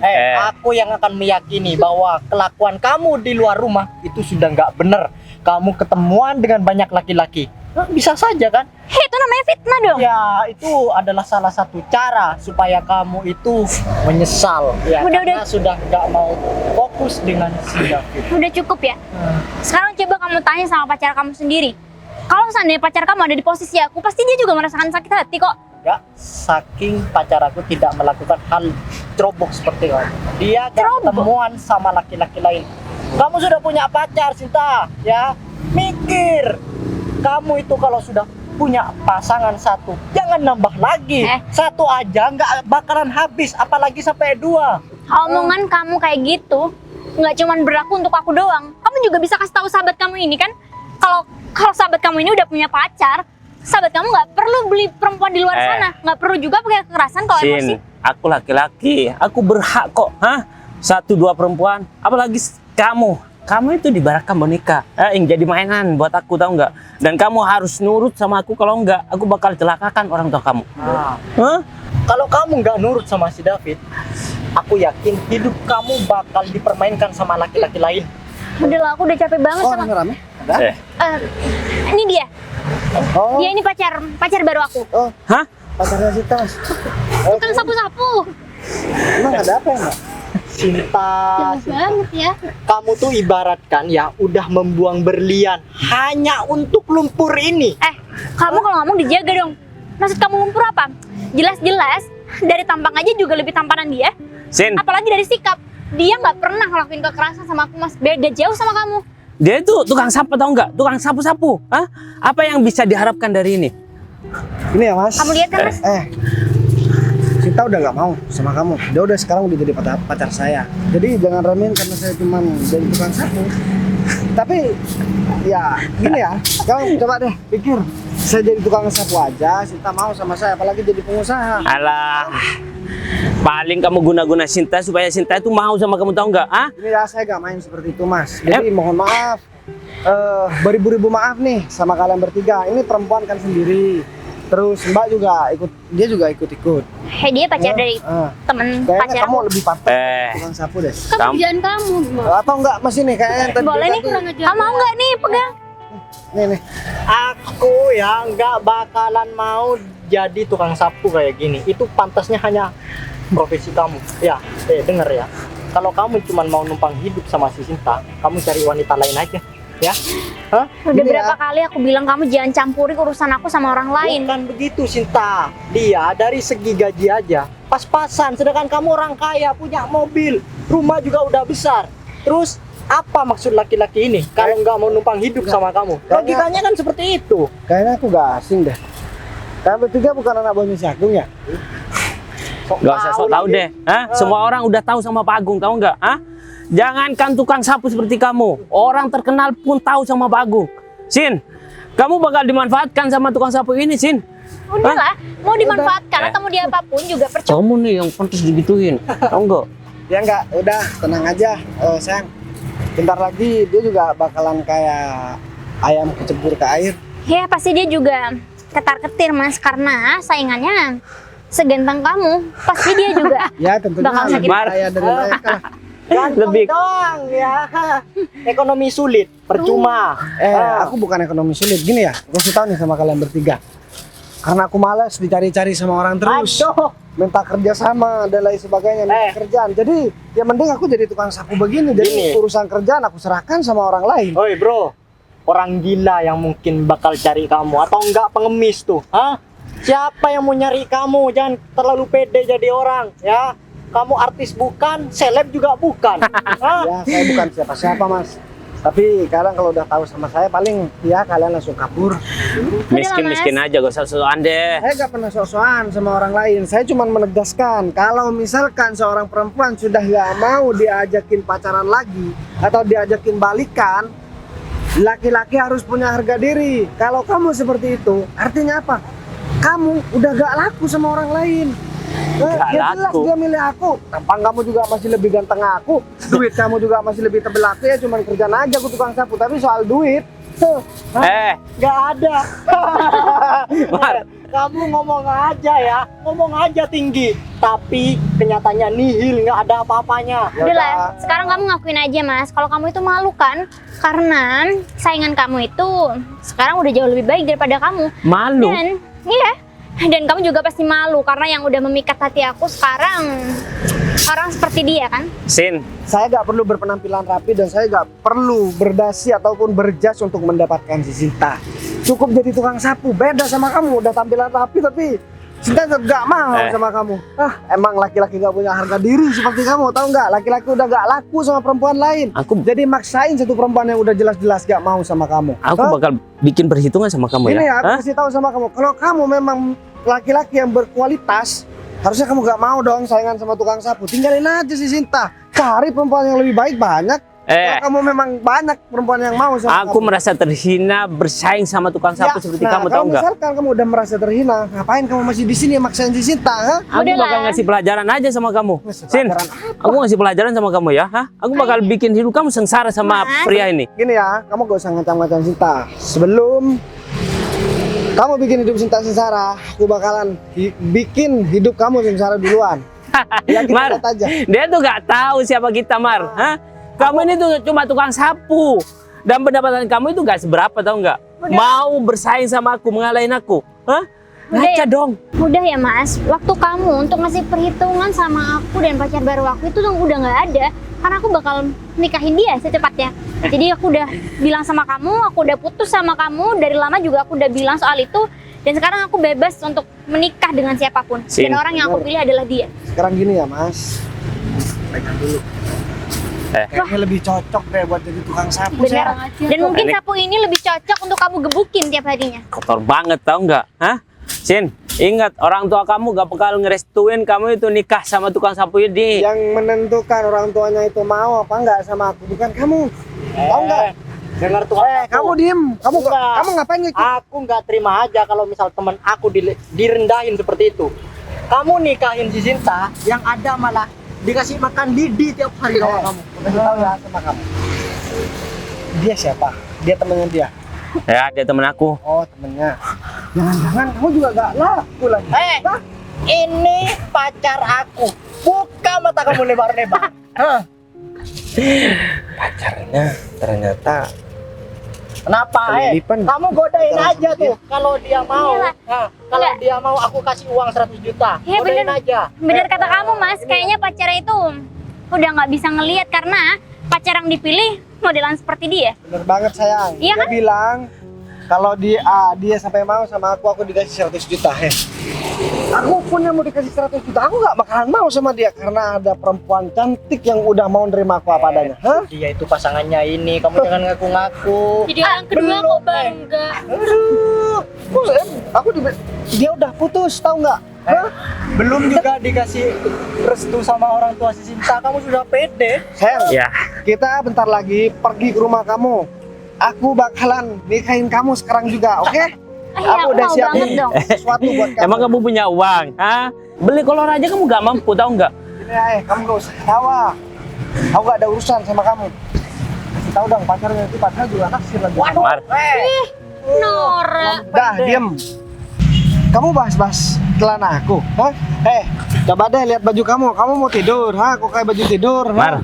Aku yang akan meyakini bahwa kelakuan kamu di luar rumah itu sudah nggak benar. Kamu ketemuan dengan banyak laki-laki. Bisa saja kan? Itu namanya fitnah dong. Ya, itu adalah salah satu cara supaya kamu itu menyesal. Ya, karena sudah nggak mau fokus dengan si David. Udah cukup ya. Sekarang coba kamu tanya sama pacar kamu sendiri. Kalau seandainya pacar kamu ada di posisi aku, pasti dia juga merasakan sakit hati kok. Ya, saking pacar aku tidak melakukan hal cerobok seperti kamu. Dia gak ketemuan sama laki-laki lain. Kamu sudah punya pacar, Sinta. Ya, mikir. Kamu itu kalau sudah punya pasangan satu, jangan nambah lagi. Satu aja nggak bakalan habis, apalagi sampai 2. Omongan kamu kayak gitu nggak cuman berlaku untuk aku doang. Kamu juga bisa kasih tahu sahabat kamu ini kan. Kalau sahabat kamu ini udah punya pacar, sahabat kamu nggak perlu beli perempuan di luar sana, nggak perlu juga pakai kekerasan kalau emosi. Aku laki-laki, aku berhak kok, 1-2 perempuan, apalagi kamu, Kamu itu dibaratkan boneka, yang jadi mainan buat aku, tahu nggak? Dan kamu harus nurut sama aku, kalau nggak, aku bakal celakakan orang tua kamu. Nah, Hah? kalau kamu nggak nurut sama si David, aku yakin hidup kamu bakal dipermainkan sama laki-laki lain. Udah lah, aku udah capek banget Oh, sama. rame-rame? Ada? Eh, Ini dia. Oh, Dia ini pacar baru aku. oh, hah? pacarnya Sinta, Mas. Tukang sapu-sapu. Emang ada apa ya, Mbak? Sinta, Jelas banget ya. kamu tuh ibaratkan ya udah membuang berlian hanya untuk lumpur ini. Kamu kalau ngomong dijaga dong. Maksud kamu lumpur apa? Jelas-jelas dari tampang aja juga lebih tampanan dia. Sin, Apalagi dari sikap. Dia nggak pernah ngelakuin kekerasan sama aku, Mas. Beda jauh sama kamu. dia itu tukang sapu, tahu nggak? Tukang sapu-sapu. Hah? Apa yang bisa diharapkan dari ini? Ini ya, Mas. Kamu lihat kan, Mas? Sinta udah nggak mau sama kamu. Dia udah sekarang udah jadi pacar saya. Jadi jangan remehin karena saya cuma jadi tukang sapu. Tapi ya gini ya, kamu coba deh pikir. Saya jadi tukang sapu aja, Sinta mau sama saya, apalagi jadi pengusaha. Alah, paling kamu guna-guna Sinta supaya Sinta itu mau sama kamu, tahu nggak? Ah? Ini ya saya gak main seperti itu, Mas. Jadi mohon maaf, beribu-ribu maaf nih sama kalian bertiga. Ini perempuan kan sendiri. Terus Mbak juga ikut-ikut. Dia pacar dari temen Kayaknya pacar kamu aku. lebih pantas Eh. tukang sapu deh. Kan kerjaan kamu. Atau enggak, Mas ini kayaknya yang tadi. Boleh nih. Kamu mau nggak nih pegang? Nih. Aku ya nggak bakalan mau jadi tukang sapu kayak gini. Itu pantasnya hanya profesi kamu. Ya, denger ya. Kalau kamu cuma mau numpang hidup sama si Sinta, kamu cari wanita lain aja. Ya, hah? Udah Gini berapa ya. kali aku bilang kamu jangan campuri urusan aku sama orang lain. Bukan begitu, Sinta. Dia dari segi gaji aja pas-pasan, sedangkan kamu orang kaya, punya mobil, rumah juga udah besar. Terus apa maksud laki-laki ini kalau nggak mau numpang hidup sama kamu? Logikanya kan seperti itu. Kayaknya aku gak asing deh. Kalian bertiga bukan anak buahnya si Agung ya? Gak usah sok tahu deh. Hah? Semua orang udah tahu sama Pak Agung, tahu nggak? Hah? Jangankan tukang sapu seperti kamu, orang terkenal pun tahu sama Pak Agung. Sin, kamu bakal dimanfaatkan sama tukang sapu ini, Sin. Udahlah, mau dimanfaatkan atau mau dia apapun juga percuma. Kamu nih yang pantas digituin, tahu nggak? Ya enggak, udah tenang aja, sayang. Bentar lagi dia juga bakalan kayak ayam kecebur ke air. Ya pasti dia juga ketar-ketir, Mas, karena saingannya seganteng kamu. Pasti dia juga Ya tentunya bakal sakit. lebih kaya dari mereka lah. Lebih doang ya. Ekonomi sulit, percuma. Aku bukan ekonomi sulit. Gini ya, aku kasih tahu nih sama kalian bertiga. Karena aku malas dicari-cari sama orang terus. Aduh. Minta kerja sama dan lain sebagainya, minta kerjaan. Jadi ya mending aku jadi tukang sapu begini. Jadi Gini. urusan kerjaan aku serahkan sama orang lain. Oi bro, orang gila yang mungkin bakal cari kamu atau enggak pengemis tuh, hah? Siapa yang mau nyari kamu? Jangan terlalu pede jadi orang, ya. Kamu artis bukan, seleb juga bukan. Hah? Ya saya bukan siapa-siapa, Mas. Tapi kalian kalau udah tahu sama saya paling ya kalian langsung kabur. Miskin-miskin aja, gak usah sosokan deh. Saya nggak pernah sok-sokan sama orang lain. Saya cuma menegaskan kalau misalkan seorang perempuan sudah nggak mau diajakin pacaran lagi atau diajakin balikan, laki-laki harus punya harga diri. Kalau kamu seperti itu, artinya apa? Kamu udah gak laku sama orang lain. Gak Ya jelas laku. dia milih aku. Tampang kamu juga masih lebih ganteng aku. Duit kamu juga masih lebih tebel aku. Ya cuma kerjaan aja aku tukang sapu. Tapi soal duit, Nggak ada. Kamu ngomong aja ya, ngomong aja tinggi. Tapi kenyataannya nihil, nggak ada apa-apanya. Ya Udahlah, udah. sekarang kamu ngakuin aja, Mas. Kalau kamu itu malu kan? Karena saingan kamu itu sekarang udah jauh lebih baik daripada kamu. Malu. Dan iya, dan kamu juga pasti malu karena yang udah memikat hati aku sekarang orang seperti dia kan? Sin, Saya nggak perlu berpenampilan rapi dan saya nggak perlu berdasi ataupun berjas untuk mendapatkan si Sinta. Cukup jadi tukang sapu. Beda sama kamu, udah tampilan rapi tapi Sinta tetap nggak mau sama kamu. Emang laki-laki nggak punya harga diri seperti kamu, tahu nggak? Laki-laki udah nggak laku sama perempuan lain. Jadi maksain satu perempuan yang udah jelas-jelas nggak mau sama kamu. aku bakal bikin perhitungan sama kamu Ini ya. aku Hah? kasih tahu sama kamu, kalau kamu memang laki-laki yang berkualitas, harusnya kamu gak mau dong saingan sama tukang sapu. Tinggalin aja si Sinta. Cari perempuan yang lebih baik banyak. Kalau kamu memang banyak perempuan yang mau sama Aku kamu. merasa terhina bersaing sama tukang sapu seperti kamu, tahu kalau nggak? misalkan kamu udah merasa terhina, ngapain kamu masih di sini maksain si Sinta, ha? Aku Udahlah. bakal ngasih pelajaran aja sama kamu. Ngasih Sin, pelajaran aku ngasih pelajaran sama kamu ya. Hah? Aku bakal bikin hidup kamu sengsara sama Mas. pria ini. Gini ya, kamu gak usah ngacang-ngacang Sinta. Sebelum kamu bikin hidup Sinta sengsara, aku bakalan bikin hidup kamu sengsara duluan. Ya kita Mar, lihat aja. dia tuh gak tahu siapa kita, Mar. Hah? Kamu ini tuh cuma tukang sapu. Dan pendapatan kamu itu gak seberapa, tahu nggak? Mau bersaing sama aku, mengalahin aku. Hah? Ngaca dong. Udah ya Mas, waktu kamu untuk ngasih perhitungan sama aku dan pacar baru aku itu tuh udah nggak ada. Karena aku bakal nikahin dia secepatnya. Jadi aku udah bilang sama kamu, aku udah putus sama kamu. Dari lama juga aku udah bilang soal itu. Dan sekarang aku bebas untuk menikah dengan siapapun. Sin. Dan orang yang aku pilih adalah dia. Sekarang gini ya, Mas. Pegang dulu. Kayaknya lebih cocok deh buat jadi tukang sapu. Bener. Saya. Dan mungkin Ini- sapu ini lebih cocok untuk kamu gebukin tiap harinya. Kotor banget, tahu nggak? Hah? Sin, ingat orang tua kamu gak bakal ngerestuin kamu itu nikah sama tukang sapu ini. Yang menentukan orang tuanya itu mau apa enggak sama aku, bukan kamu. Tahu enggak? Dengar tuh. Kamu diem. Kamu Enggak. kamu ngapain ngikut? Aku nggak terima aja kalau misal teman aku direndahin seperti itu. Kamu nikahin si Sinta, yang ada malah dikasih makan lidi tiap hari sama kamu. Udah tahu ya sama kamu. Dia siapa? Dia temennya dia. Ya, dia temen aku. Oh, temennya. Jangan-jangan kamu juga gak laku lagi. Hah? Ini pacar aku. Buka mata kamu lebar-lebar. Hah? Pacarnya ternyata Kenapa? Kelilipan. Kamu godain Pacaran aja sama tuh. Kalau dia mau, Iyalah. nah, kalau Enggak. dia mau aku kasih uang 100 juta. Iya, Godain bener. aja. Bener kata kamu Mas, kayaknya pacarnya itu udah nggak bisa ngelihat karena pacar yang dipilih modelan seperti dia. bener banget sayang. Iya Dia kan? bilang kalau dia sampai mau sama aku dikasih 100 juta. Aku pun yang mau dikasih 100 juta, aku gak bakalan mau sama dia karena ada perempuan cantik yang udah mau nerima aku apa adanya. Hah? Dia itu pasangannya ini, kamu jangan ngaku-ngaku. Jadi orang kedua kok bangga. Aduh, aku dia udah putus, tahu nggak? Hah? Belum juga dikasih restu sama orang tua si Sinta, kamu sudah pede. Sayang, Ya, kita bentar lagi pergi ke rumah kamu. Aku bakalan nikahin kamu sekarang juga, oke? Iya, aku mau banget dong. sesuatu buat kamu. emang kamu punya uang? Hah? Beli kolor aja kamu gak mampu, tahu nggak? Gini ya, kamu gak usah ketawa. Aku gak ada urusan sama kamu. Kasih tahu dong, pacarnya itu padahal juga naksir lagi. Waduh, Mar. Nora. Dah, diem. Kamu bahas-bahas celana aku, hah? Coba deh lihat baju kamu. Kamu mau tidur, hah? Kok kayak baju tidur, hah? Mar,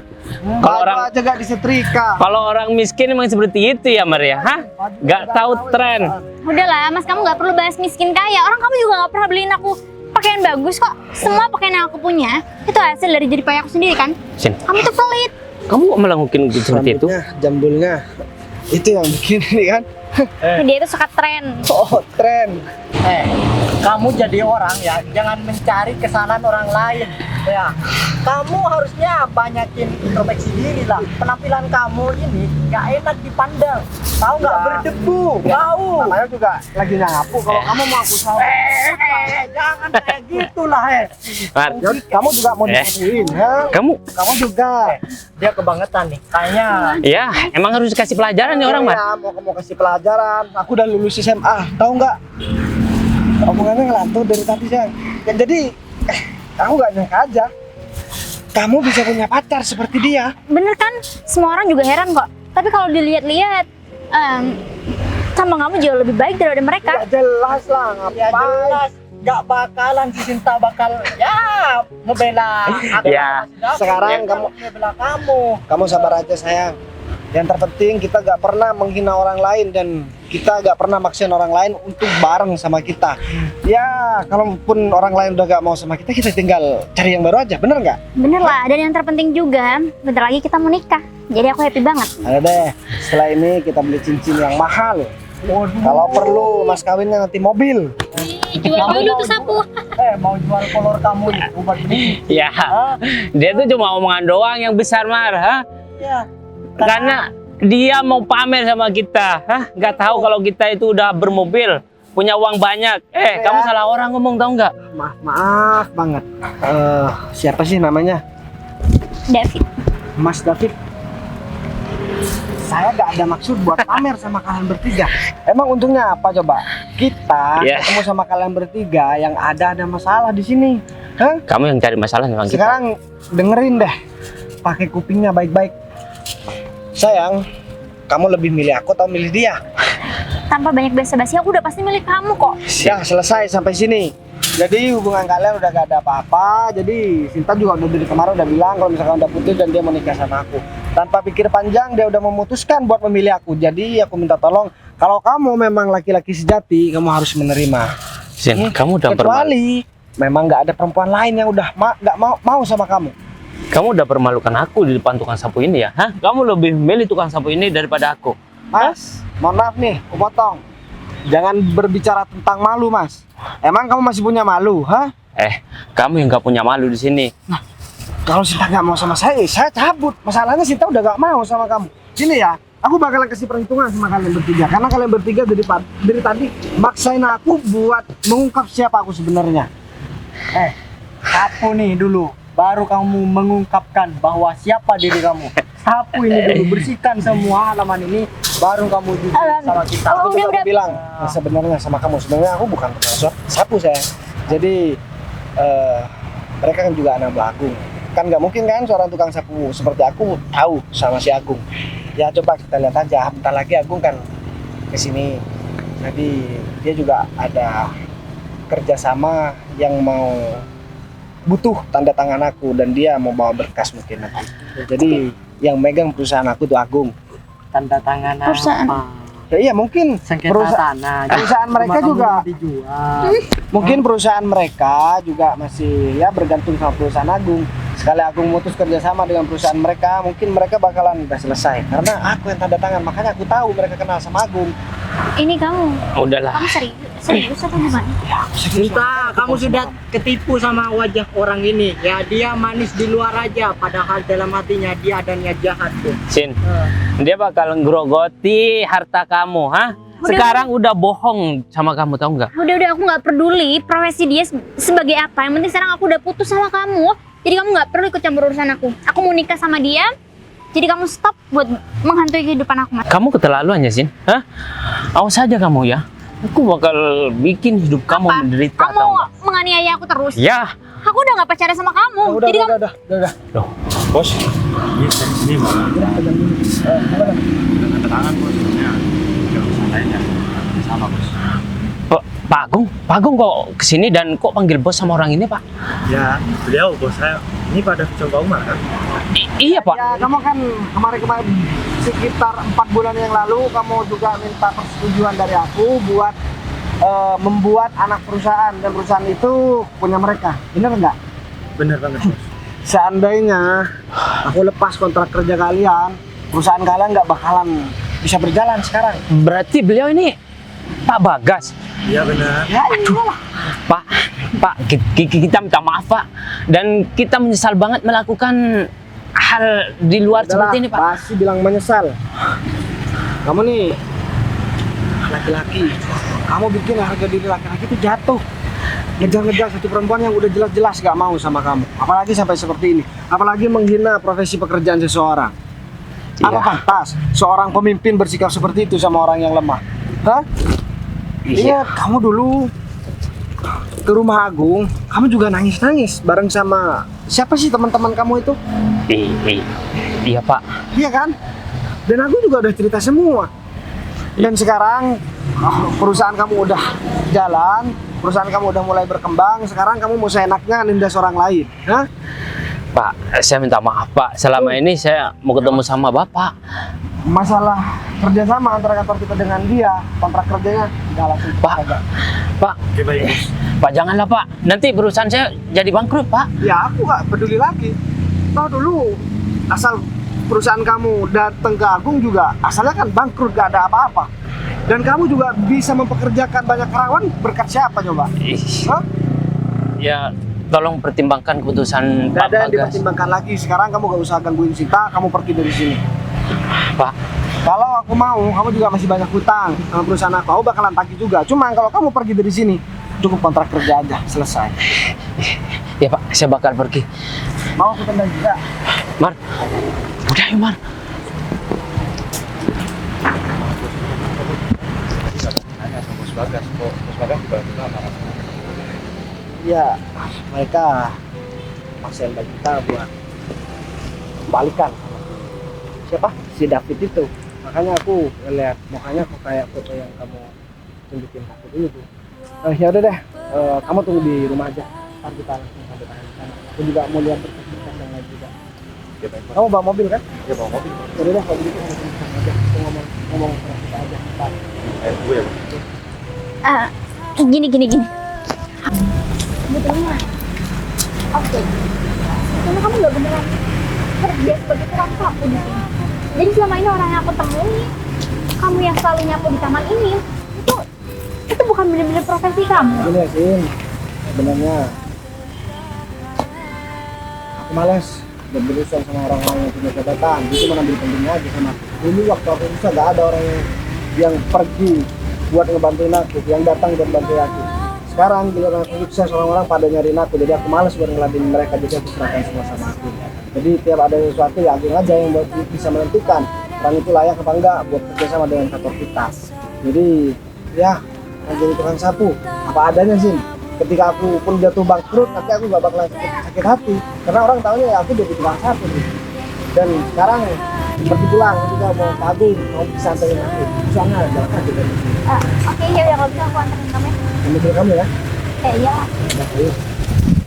kalau Baju orang aja gak disetrika. kalau orang miskin emang seperti itu ya, Mar ya? Hah? Gak tahu tren. Udahlah, Mas, kamu nggak perlu bahas miskin kaya. Orang kamu juga nggak pernah beliin aku pakaian bagus kok. Semua pakaian yang aku punya itu hasil dari jerih payah aku sendiri kan. Sin, Kamu tuh pelit. kamu kok malah mungkin seperti itu? Rambutnya, jambulnya. Itu yang bikin ini kan. Dia itu suka tren. Oh, tren. kamu jadi orang ya, jangan mencari kesalahan orang lain. Ya, kamu harusnya banyakin introspeksi diri lah. Penampilan kamu ini nggak enak dipandang. Tahu nggak? Ya. Berdebu. Tahu. Namanya juga lagi nyapu. Kalau kamu mau aku salah. Jangan kayak gitulah. Mar, Ya, kamu juga mau diputusin, ha? kamu Kamu juga. Dia kebangetan nih. Kayaknya ya emang harus kasih pelajaran nih orang, Mar. Ya, mau kasih pelajaran. Aku udah lulus SMA, tahu nggak? Omongannya ngelantur dari tadi, sayang. Ya, jadi, aku nggak nyangka aja. Kamu bisa punya pacar seperti dia. Bener kan? Semua orang juga heran kok. Tapi kalau dilihat-lihat, sama kamu jauh lebih baik daripada mereka. Ya jelas lah, ya ngapain? jelas nggak bakalan si Sinta bakal ya ngebela aku. Ya, sekarang Ya, kamu ngebela kamu. Kamu sabar aja sayang. Yang terpenting kita gak pernah menghina orang lain dan kita gak pernah maksain orang lain untuk bareng sama kita. Ya, kalaupun orang lain udah gak mau sama kita, kita tinggal cari yang baru aja, bener nggak? Bener lah. Dan yang terpenting juga, bentar lagi kita mau nikah. Jadi aku happy banget. Ayo deh, setelah ini kita beli cincin yang mahal. Kalau perlu mas kawinnya nanti mobil. Jual dulu tuh sapu. Mau jual kolor kamu itu buat beli. Ya, dia tuh cuma omongan doang yang besar, Mar. Hah? Ya. Karena dia mau pamer sama kita. Hah? Gak tahu kalau kita itu udah bermobil, punya uang banyak. Kamu salah orang ngomong, tahu nggak? Maaf banget. Siapa sih namanya? David. Mas David. saya gak ada maksud buat pamer sama kalian bertiga. Emang untungnya apa coba? Kita Iya. ketemu sama kalian bertiga yang ada masalah di sini. Hah? Kamu yang cari masalah memang kita. Sekarang dengerin deh, pakai kupingnya baik-baik. Sayang, kamu lebih milih aku atau milih dia? Tanpa banyak basa-basi, aku udah pasti milik kamu kok. Ya selesai sampai sini. Jadi hubungan kalian udah gak ada apa-apa. Jadi Sinta juga udah dari kemarin udah bilang kalau misalkan udah putus dan dia mau nikah sama aku. Tanpa pikir panjang dia udah memutuskan buat memilih aku. Jadi aku minta tolong, kalau kamu memang laki-laki sejati, kamu harus menerima. Sin, kamu udah bermalu. Kecuali memang gak ada perempuan lain yang udah gak mau sama kamu. Kamu udah permalukan aku di depan tukang sapu ini ya? Hah? Kamu lebih milih tukang sapu ini daripada aku. Mas, mohon maaf nih, aku potong. Jangan berbicara tentang malu, Mas. Emang kamu masih punya malu, hah? Kamu yang gak punya malu di sini. Kalau Sinta nggak mau sama saya cabut. Masalahnya Sinta udah nggak mau sama kamu. Gini ya, aku bakalan kasih perhitungan sama kalian bertiga. Karena kalian bertiga dari tadi maksain aku buat mengungkap siapa aku sebenarnya. Sapu nih dulu, baru kamu mengungkapkan bahwa siapa diri kamu. Sapu ini dulu, bersihkan semua halaman ini, baru kamu jujur sama kita. Aku juga mau bilang sebenarnya sama kamu. Sebenarnya aku bukan tukang sapu saya. Jadi mereka kan juga anak Mbak Agung. Kan nggak mungkin kan seorang tukang sapu seperti aku tahu sama si Agung. Ya coba kita lihat aja, bentar lagi Agung kan kesini. Jadi dia juga ada kerjasama yang mau butuh tanda tangan aku dan dia mau bawa berkas mungkin nanti. Jadi yang megang perusahaan aku tuh Agung. Tanda tangan Perusahaan. apa? Ya iya mungkin Sengketa tanah. perusahaan mereka Rumah juga kamu dijual. mungkin perusahaan mereka juga masih ya bergantung sama perusahaan Agung. Sekali Agung mutus kerjasama dengan perusahaan mereka, mungkin mereka bakalan udah selesai. Karena aku yang tanda tangan, makanya aku tahu mereka kenal sama Agung. Ini kamu Udahlah. serius atau gimana? Sinta, kamu sudah ketipu sama wajah orang ini. Ya dia manis di luar aja, padahal dalam hatinya dia ada niat jahat tuh. Sin, dia bakal ngerogoti harta kamu, hah? Sekarang udah bohong sama kamu, tahu nggak? Udah aku nggak peduli profesi dia sebagai apa. Yang penting sekarang aku udah putus sama kamu. Jadi kamu nggak perlu ikut campur urusan aku. Aku mau nikah sama dia. Jadi kamu stop buat menghantui kehidupan aku, Mas. Kamu keterlaluan ya, Sin? Hah? Awas saja kamu ya. Aku bakal bikin hidup kamu menderita, Kamu tahu nggak? menganiaya aku terus. Ya. Aku udah nggak pacaran sama kamu. Jadi kamu Udah. Loh, bos. Ini mau tanda tangan bos, sebenarnya nggak usah lainnya sama bos. Pak Agung kok kesini dan kok panggil bos sama orang ini, Pak? Ya beliau bos saya ini pada coba Umar kan. Iya, Pak. Ya kamu kan kemarin sekitar 4 bulan yang lalu kamu juga minta persetujuan dari aku buat membuat anak perusahaan dan perusahaan itu punya mereka. Bener nggak? Bener banget bos. Seandainya aku lepas kontrak kerja kalian, perusahaan kalian nggak bakalan bisa berjalan sekarang. Berarti beliau ini Pak Bagas. Iya benar. Ya iyalah. Pak, kita minta maaf, Pak. Dan kita menyesal banget melakukan hal di luar seperti ini, Pak. Pasti bilang menyesal. Kamu nih laki-laki, kamu bikin harga diri laki-laki itu jatuh. Ngejar-ngejar satu perempuan yang udah jelas-jelas gak mau sama kamu. Apalagi sampai seperti ini. Apalagi menghina profesi pekerjaan seseorang. Apa Iya. pantas seorang pemimpin bersikap seperti itu sama orang yang lemah? Hah? Iya. Ingat kamu dulu ke rumah Agung, kamu juga nangis-nangis bareng sama siapa sih teman-teman kamu itu? Iya, Pak. Iya kan? Dan aku juga udah cerita semua. Dan sekarang perusahaan kamu udah jalan, perusahaan kamu udah mulai berkembang, sekarang kamu mau seenaknya nindas orang lain. Hah? Pak, saya minta maaf, Pak. Selama ini saya mau ketemu sama Bapak. Masalah kerjasama antara kantor kita dengan dia, kontrak kerjanya nggak langsung Pak. agak. Pak, Oke baik bos. Pak janganlah, Pak. Nanti perusahaan saya jadi bangkrut, Pak. Ya aku nggak peduli lagi. Tahu dulu, asal perusahaan kamu datang ke Agung juga, asalnya kan bangkrut, gak ada apa-apa. Dan kamu juga bisa mempekerjakan banyak karyawan berkat siapa coba? Hah? Ya, tolong pertimbangkan keputusan Gak Pak ada yang Bagas. dipertimbangkan lagi. Sekarang kamu gak usah gangguin Sinta, kamu pergi dari sini. Pak, Kalau aku mau, kamu juga masih banyak hutang sama perusahaan aku bakalan tagih juga. Cuma kalau kamu pergi dari sini, cukup kontrak kerja aja, selesai. ya Pak, saya bakal pergi. Mau aku tendang juga? Mar, udah yuk Mar. Bagas kok. Bos Bagas juga kita marah. Iya, mereka maksain bagi kita buat balikan sama siapa? Si David itu. Makanya aku lihat mukanya kok kayak foto yang kamu tunjukin aku dulu tuh. Ya udah deh, kamu tunggu di rumah aja. Ntar kita langsung sampai tangan di sana. Aku juga mau lihat berkas-berkas yang lain juga. Ya baik, Mas. Kamu bawa mobil kan? Ya bawa mobil. Ya udah deh, kalau begitu kamu tunggu di sana aja. Aku ngomong sama kita aja. Ntar. Gue ya, Mas. Gini. Sebetulnya, oke. Karena kamu nggak beneran kerja sebagai tukang sapu di sini. Jadi selama ini orang yang aku temui, kamu yang selalu nyapu di taman ini, itu bukan bener-bener profesi kamu. Gini ya, Sin. Sebenarnya aku males berurusan sama orang-orang yang punya jabatan. Itu cuma ambil pentingnya aja sama aku. Dulu waktu aku bisa gak ada orang yang pergi buat ngebantuin aku, yang datang dan bantuin aku. Sekarang giliran aku sukses, orang-orang pada nyariin aku, jadi aku males buat ngeladenin mereka, jadi aku serahkan semua sama aku. Jadi tiap ada sesuatu ya agung aja yang buat bisa menentukan orang itu layak apa enggak buat kerjasama dengan kantor kita. Jadi ya jadi tukang sapu apa adanya sih. Ketika aku pun jatuh bangkrut, nanti aku gak bakalan sakit hati karena orang tahunya ya aku jadi tukang sapu gitu. Dan sekarang pergi pulang, aku juga mau pagi mau bisa anterin aku. Soalnya jalan kaki dari sini. Oke, ya udah kalau bisa aku anterin kamu ya. Ambil kamu ya. Iya. Nah, ayo.